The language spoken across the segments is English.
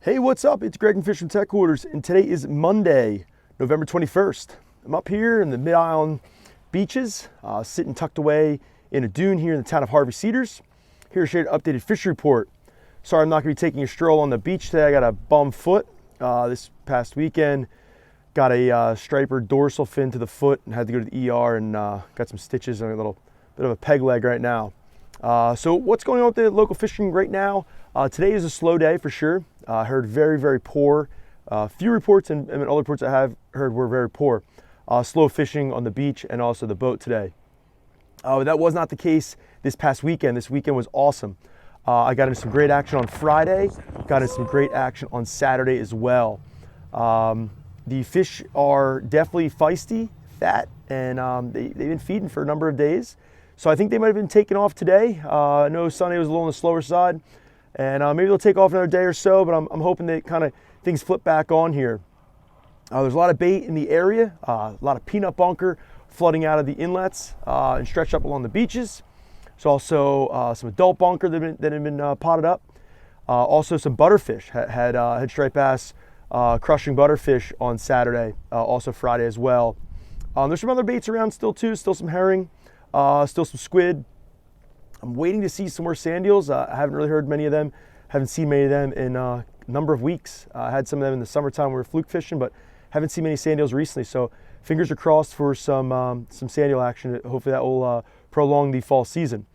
Hey, what's up? It's Greg from Fishing Headquarters, and today is Monday, November 21st. I'm up here in the Mid-Island beaches, sitting tucked away in a dune here in the town of Harvey Cedars. Here to share an updated fishing report. Sorry I'm not going to be taking a stroll on the beach today. I got a bum foot this past weekend. Got a striper dorsal fin to the foot and had to go to the ER and got some stitches and a little bit of a peg leg right now. So what's going on with the local fishing right now? Today is a slow day for sure. I heard very, very poor. Few reports and other reports I have heard were very poor. Slow fishing on the beach and also the boat today. That was not the case this past weekend. This weekend was awesome. I got into some great action on Friday, got into some great action on Saturday as well. The fish are definitely feisty, fat, and they've been feeding for a number of days. So I think they might have been taken off today. I know Sunday was a little on the slower side, and maybe they'll take off another day or so, but I'm hoping that kind of things flip back on here. There's a lot of bait in the area, a lot of peanut bunker flooding out of the inlets and stretched up along the beaches. There's also some adult bunker that had been potted up. Also some butterfish, had striped bass crushing butterfish on Saturday, also Friday as well. There's some other baits around still too, still some herring. Still some squid. I'm waiting to see some more sand eels. I haven't really heard many of them. Haven't seen many of them in a number of weeks. I had some of them in the summertime when we were fluke fishing, but haven't seen many sand eels recently. So fingers are crossed for some sand eel action. Hopefully that will prolong the fall season.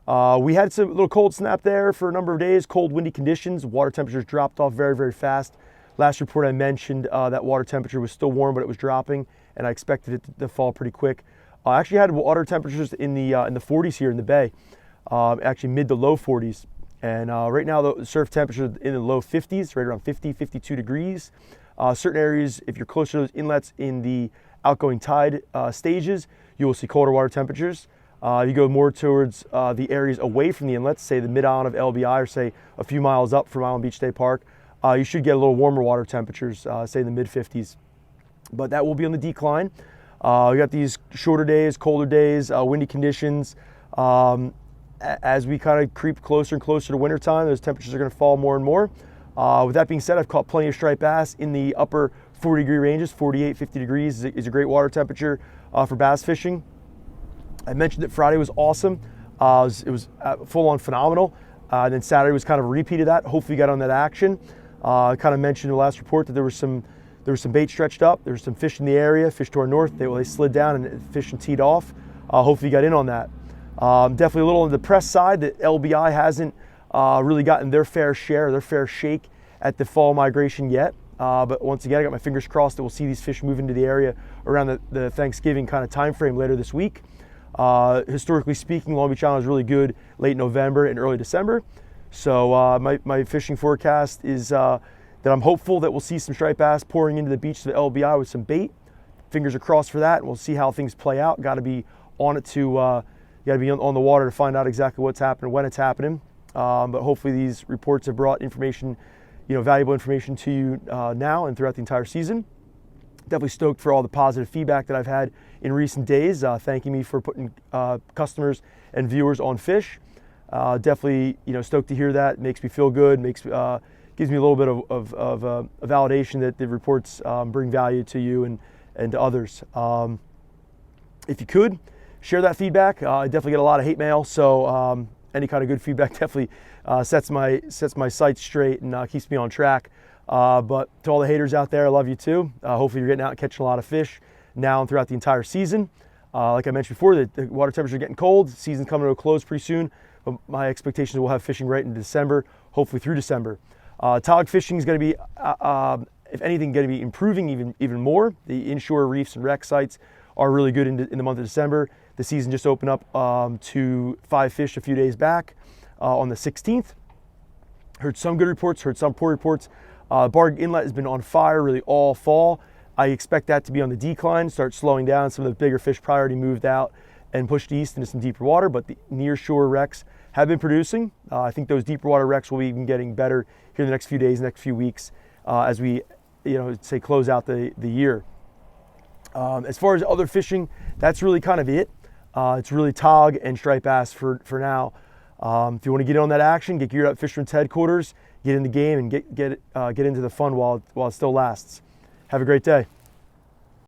We had some little cold snap there for a number of days. Cold, windy conditions. Water temperatures dropped off very, very fast. Last report I mentioned that water temperature was still warm, but it was dropping, and I expected it to fall pretty quick. I actually had water temperatures in the 40s here in the bay, actually mid to low 40s. And right now the surf temperature is in the low 50s, right around 50, 52 degrees. Certain areas, if you're closer to those inlets in the outgoing tide stages, you will see colder water temperatures. You go more towards the areas away from the inlets, say the mid-island of LBI or say a few miles up from Island Beach State Park, you should get a little warmer water temperatures, say in the mid 50s. But that will be on the decline. We got these shorter days, colder days, windy conditions. As we kind of creep closer and closer to wintertime, those temperatures are going to fall more and more. With that being said, I've caught plenty of striped bass in the upper 40-degree ranges. 48, 50 degrees is a great water temperature for bass fishing. I mentioned that Friday was awesome. It was full-on phenomenal. Then Saturday was kind of a repeat of that. Hopefully you got on that action. I kind of mentioned in the last report that there was some bait stretched up. There was some fish in the area, fish to our north. They slid down and fish and teed off. Hopefully you got in on that. Definitely a little on the press side that LBI hasn't really gotten their fair share, their fair shake at the fall migration yet. But once again, I got my fingers crossed that we'll see these fish move into the area around the Thanksgiving kind of time frame later this week. Historically speaking, Long Beach Island is really good late November and early December. So my fishing forecast is that I'm hopeful that we'll see some striped bass pouring into the beach to the LBI with some bait. Fingers are crossed for that, and we'll see how things play out. Got to be on it to, got to be on the water to find out exactly what's happening, when it's happening. But hopefully these reports have brought information, valuable information to you now and throughout the entire season. Definitely stoked for all the positive feedback that I've had in recent days, thanking me for putting customers and viewers on fish. Definitely, stoked to hear that. Makes me feel good. Gives me a little bit of a validation that the reports bring value to you and to others. If you could, share that feedback. I definitely get a lot of hate mail, so any kind of good feedback definitely sets my sights straight and keeps me on track. But to all the haters out there, I love you too. Hopefully you're getting out and catching a lot of fish now and throughout the entire season. Like I mentioned before, the water temperatures are getting cold. The season's coming to a close pretty soon. But my expectation is we'll have fishing right into December, hopefully through December. Tog fishing is going to be, if anything, going to be improving even more. The inshore reefs and wreck sites are really good in the month of December. The season just opened up to 5 fish a few days back on the 16th. Heard some good reports, heard some poor reports. Barg Inlet has been on fire really all fall. I expect that to be on the decline, start slowing down. Some of the bigger fish probably already moved out and pushed east into some deeper water, but the near shore wrecks have been producing. I think those deeper water wrecks will be even getting better here in the next few days, next few weeks, as we, say close out the year. As far as other fishing, that's really kind of it. It's really tog and striped bass for now. If you want to get on that action, get geared up Fisherman's Headquarters, get in the game and get into the fun while it still lasts. Have a great day.